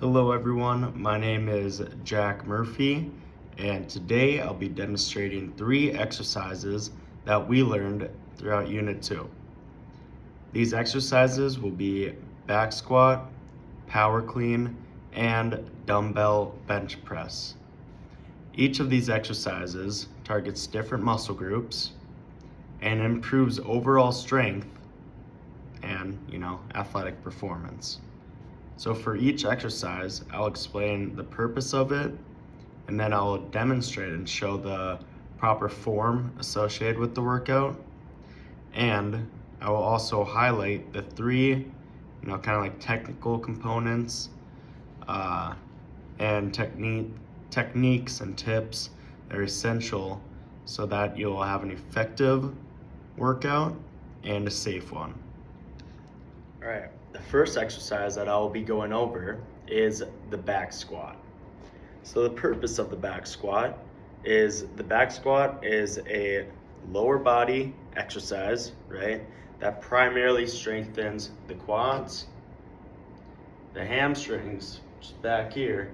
Hello everyone, my name is Jack Murphy, and today I'll be demonstrating 3 exercises that we learned throughout Unit 2. These exercises will be back squat, power clean, and dumbbell bench press. Each of these exercises targets different muscle groups and improves overall strength and, athletic performance. So for each exercise, I'll explain the purpose of it, and then I'll demonstrate and show the proper form associated with the workout. And I will also highlight the 3, kind of like technical components and techniques and tips that are essential so that you'll have an effective workout and a safe one. All right, the first exercise that I'll be going over is the back squat. So the purpose of the back squat is a lower body exercise, right? That primarily strengthens the quads, the hamstrings, just back here,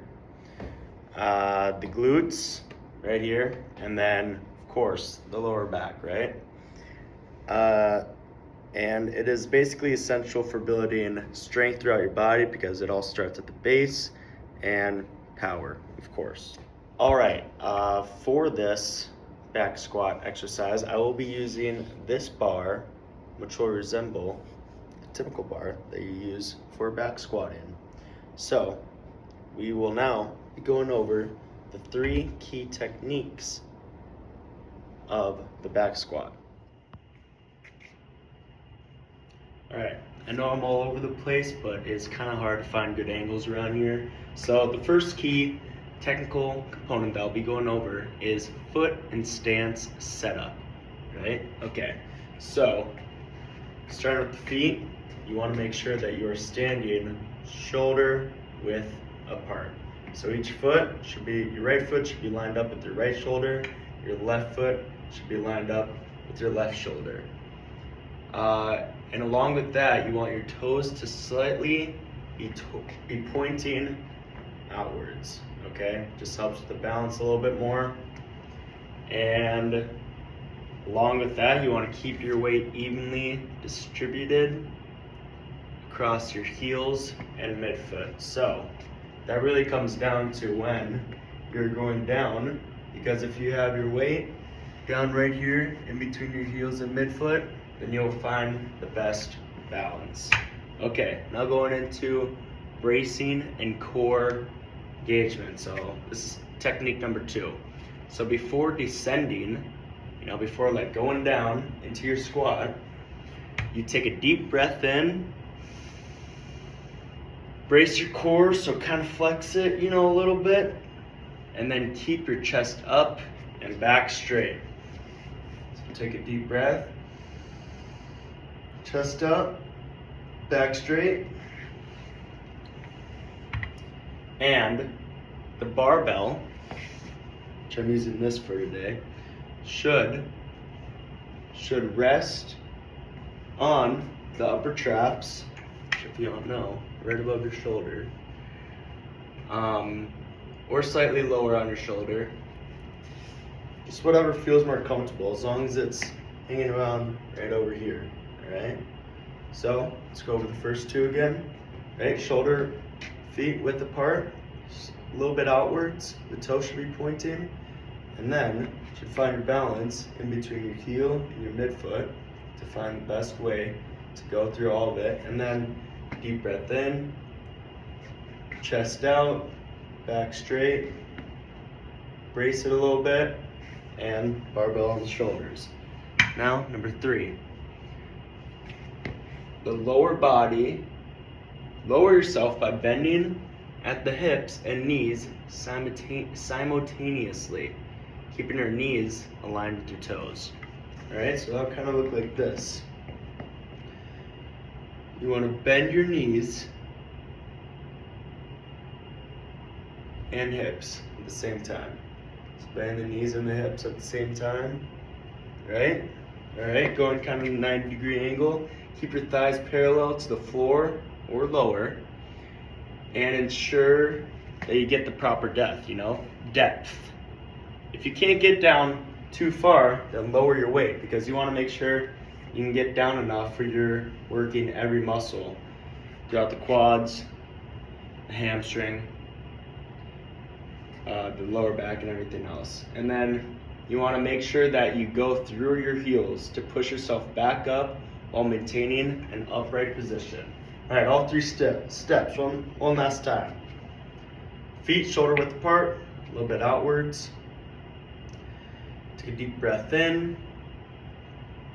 the glutes, right here, and then, of course, the lower back, right? And it is basically essential for building strength throughout your body because it all starts at the base, and power, of course. All right, for this back squat exercise, I will be using this bar, which will resemble the typical bar that you use for back squatting. So we will now be going over the 3 key techniques of the back squat. All right, I know I'm all over the place, but it's kind of hard to find good angles around here. So the first key technical component that I'll be going over is foot and stance setup, right? Okay, so starting with the feet, you want to make sure that you are standing shoulder width apart. So each foot should be, your right foot should be lined up with your right shoulder, your left foot should be lined up with your left shoulder. And along with that, you want your toes to slightly be pointing outwards, okay? Just helps with the balance a little bit more. And along with that, you want to keep your weight evenly distributed across your heels and midfoot. So that really comes down to when you're going down, because if you have your weight down right here in between your heels and midfoot, then you'll find the best balance. Okay, now going into bracing and core engagement. So this is technique number 2. So before descending, before like going down into your squat, you take a deep breath in, brace your core, so kind of flex it, a little bit, and then keep your chest up and back straight. So take a deep breath. Chest up, back straight, and the barbell, which I'm using this for today, should rest on the upper traps, which if you don't know, right above your shoulder, or slightly lower on your shoulder. Just whatever feels more comfortable, as long as it's hanging around right over here. Alright, so let's go over the first 2 again. Right, shoulder, feet width apart, just a little bit outwards, the toe should be pointing, and then you should find your balance in between your heel and your midfoot to find the best way to go through all of it. And then deep breath in, chest out, back straight, brace it a little bit, and barbell on the shoulders. Now, number 3. The lower body, lower yourself by bending at the hips and knees simultaneously, keeping your knees aligned with your toes. Alright, so that'll kind of look like this. You want to bend your knees and hips at the same time. So bend the knees and the hips at the same time, right? Alright, going kind of a 90-degree angle. Keep your thighs parallel to the floor or lower. and ensure that you get the proper depth, depth. If you can't get down too far, then lower your weight, because you want to make sure you can get down enough where you're working every muscle throughout the quads, the hamstring, the lower back, and everything else. And then you want to make sure that you go through your heels to push yourself back up while maintaining an upright position. All right, all 3 steps. One last time. Feet shoulder width apart, a little bit outwards. Take a deep breath in.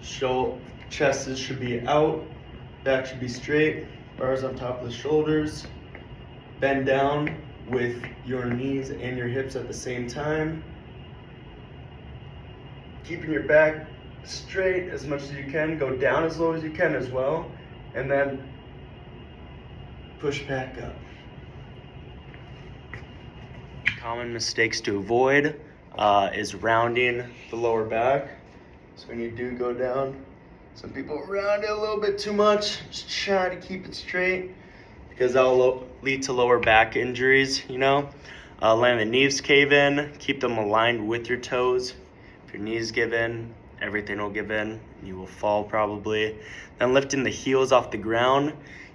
Chest should be out, back should be straight, bars on top of the shoulders. Bend down with your knees and your hips at the same time. Keeping your back straight as much as you can. Go down as low as you can as well. And then push back up. Common mistakes to avoid is rounding the lower back. So when you do go down, some people round it a little bit too much. Just try to keep it straight, because that'll lead to lower back injuries, Letting the knees cave in, keep them aligned with your toes. If your knees give in, everything will give in. You will fall probably. Then lifting the heels off the ground,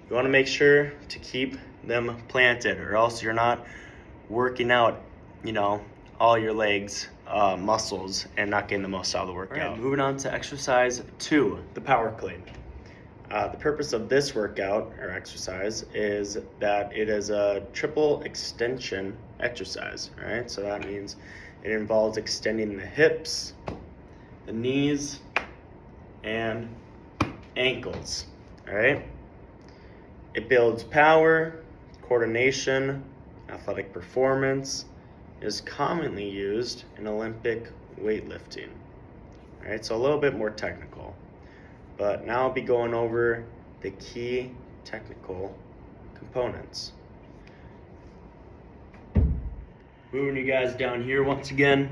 you want to make sure to keep them planted, or else you're not working out, all your legs, muscles, and not getting the most out of the workout. All right, moving on to exercise 2, the power clean. The purpose of this workout or exercise is that it is a triple extension exercise, all right? So that means it involves extending the hips, the knees, and ankles, all right? It builds power, coordination, athletic performance. It is commonly used in Olympic weightlifting, all right? So a little bit more technical. But now I'll be going over the key technical components. Moving you guys down here once again.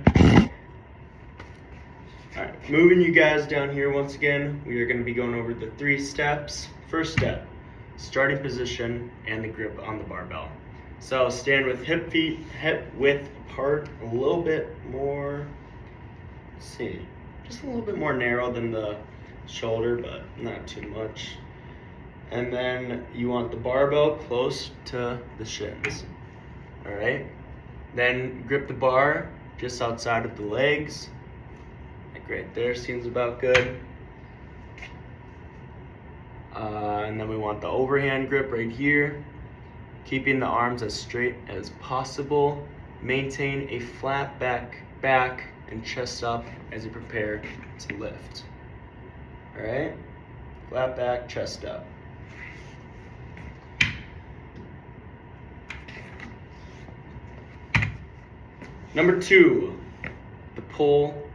All right, moving you guys down here once again, we are going to be going over the 3 steps. First step, starting position and the grip on the barbell. So stand with hip width apart, a little bit more, just a little bit more narrow than the shoulder, but not too much. And then you want the barbell close to the shins. All right. Then grip the bar just outside of the legs. Like right there, seems about good. And then we want the overhand grip right here. Keeping the arms as straight as possible. Maintain a flat back and chest up as you prepare to lift. All right, flat back, chest up. Number 2, the pull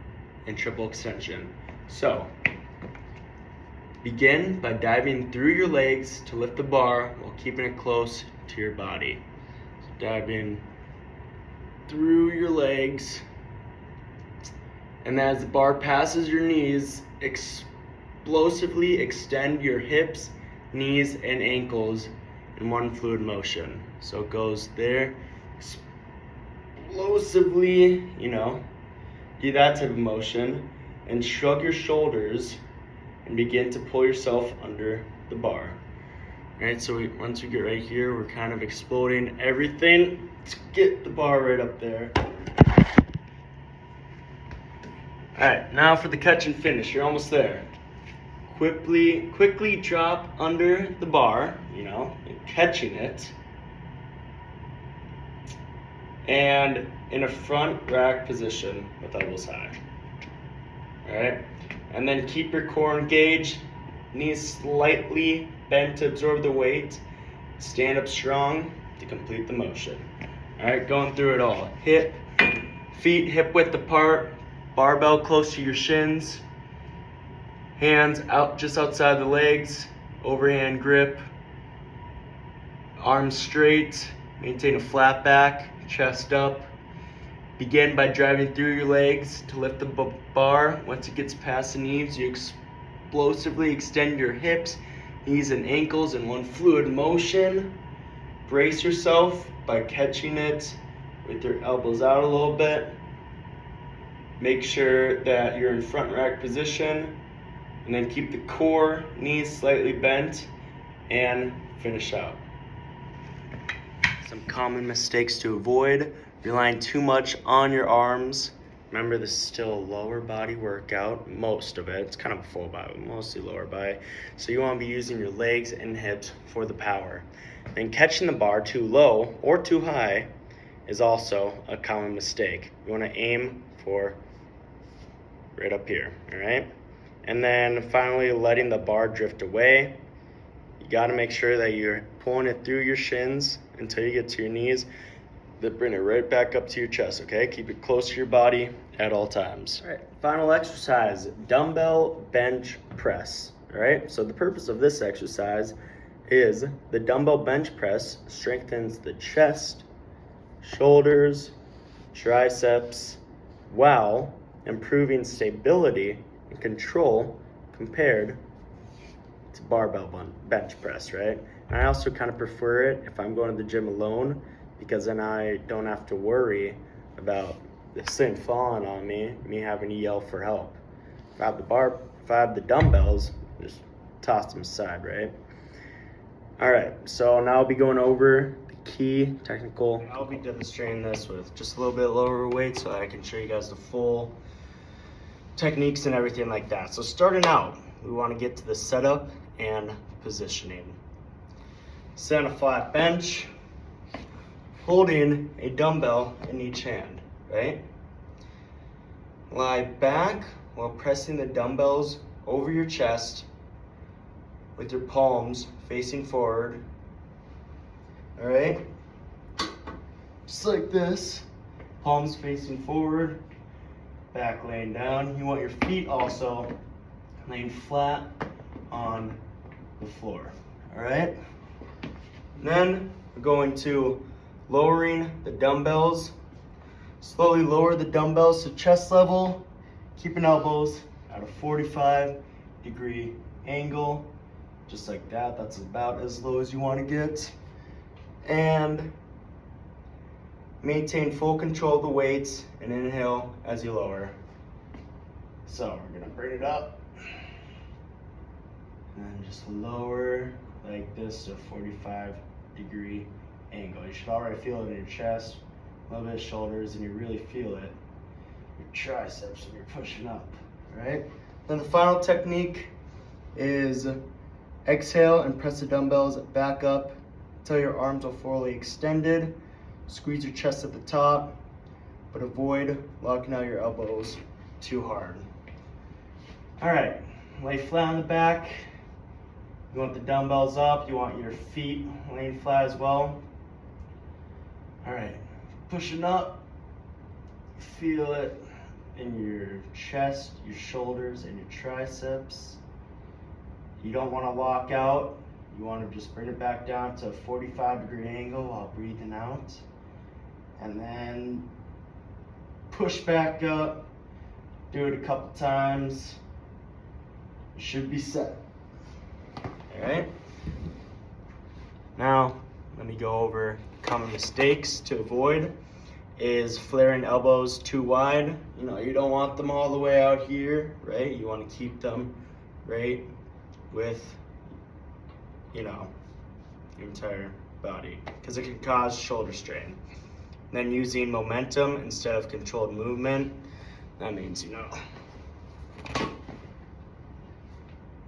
and triple extension. So, begin by diving through your legs to lift the bar while keeping it close to your body. So diving through your legs, and as the bar passes your knees, explosively extend your hips, knees, and ankles in one fluid motion. So it goes there, explosively, do that type of motion, and shrug your shoulders and begin to pull yourself under the bar. All right, so once we get right here, we're kind of exploding everything to get the bar right up there. All right, now for the catch and finish. You're almost there. Quickly drop under the bar, catching it, and in a front rack position with elbows high. All right, and then keep your core engaged, knees slightly bent to absorb the weight. Stand up strong to complete the motion. All right, going through it all. Feet hip width apart, barbell close to your shins. Hands out just outside the legs, overhand grip, arms straight, maintain a flat back, chest up. Begin by driving through your legs to lift the bar. Once it gets past the knees, you explosively extend your hips, knees, and ankles in one fluid motion. brace yourself by catching it with your elbows out a little bit. Make sure that you're in front rack position, and then keep the core, knees slightly bent, and finish out. Some common mistakes to avoid: relying too much on your arms. Remember, this is still a lower body workout, most of it. It's kind of a full body, mostly lower body. So you want to be using your legs and hips for the power. Then catching the bar too low or too high is also a common mistake. You want to aim for right up here, all right? And then finally, letting the bar drift away. You got to make sure that you're pulling it through your shins until you get to your knees. Then bring it right back up to your chest, okay? Keep it close to your body at all times. All right, final exercise, dumbbell bench press, all right? So the purpose of this exercise is the dumbbell bench press strengthens the chest, shoulders, triceps, while improving stability and control compared to barbell bench press, right? And I also kind of prefer it if I'm going to the gym alone, because then I don't have to worry about this thing falling on me having to yell for help. If I have the dumbbells, just toss them aside, right? All right, so now I'll be going over the key technical. I'll be demonstrating this with just a little bit lower weight so I can show you guys the full techniques and everything like that. So starting out, we want to get to the setup and positioning. Sit on a flat bench, holding a dumbbell in each hand, right? Lie back while pressing the dumbbells over your chest with your palms facing forward, all right? Just like this, palms facing forward, back laying down. You want your feet also laying flat on the floor, all right? And then we're going to lowering the dumbbells. Slowly lower the dumbbells to chest level, keeping elbows at a 45-degree angle, just like that. That's about as low as you want to get. And maintain full control of the weights and inhale as you lower. So we're gonna bring it up and just lower like this to a 45-degree angle. You should already feel it in your chest, a little bit of shoulders, and you really feel it your triceps when you're pushing up, right? Then the final technique is exhale and press the dumbbells back up until your arms are fully extended. Squeeze your chest at the top, but avoid locking out your elbows too hard. All right, lay flat on the back. You want the dumbbells up, you want your feet laying flat as well. All right, pushing up, feel it in your chest, your shoulders, and your triceps. You don't want to lock out. You want to just bring it back down to a 45-degree angle while breathing out. And then push back up. Do it a couple times. You should be set. All right. Now, let me go over common mistakes to avoid. Is flaring elbows too wide. You know, you don't want them all the way out here, right? You want to keep them right with, you know, your entire body, because it can cause shoulder strain. Then using momentum instead of controlled movement. That means, you know,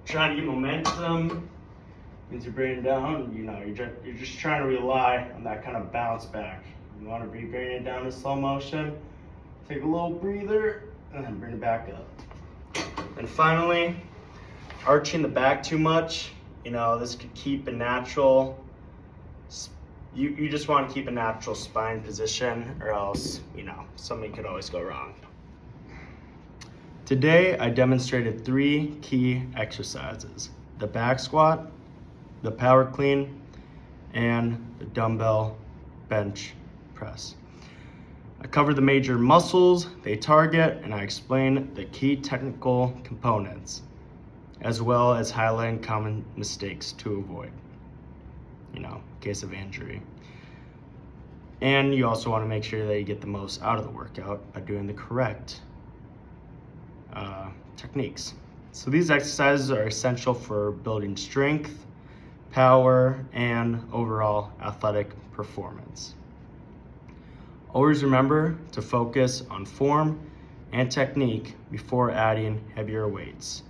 trying to get momentum means you're bringing it down. You know, you're just trying to rely on that kind of bounce back. You want to be bringing it down in slow motion. Take a little breather and then bring it back up. And finally, arching the back too much. You know, this could keep a natural. You just want to keep a natural spine position, or else, you know, something could always go wrong. Today, I demonstrated 3 key exercises: the back squat, the power clean, and the dumbbell bench press. I covered the major muscles they target, and I explained the key technical components, as well as highlighting common mistakes to avoid, you know, in case of injury. And you also want to make sure that you get the most out of the workout by doing the correct techniques. So these exercises are essential for building strength, power, and overall athletic performance. Always remember to focus on form and technique before adding heavier weights.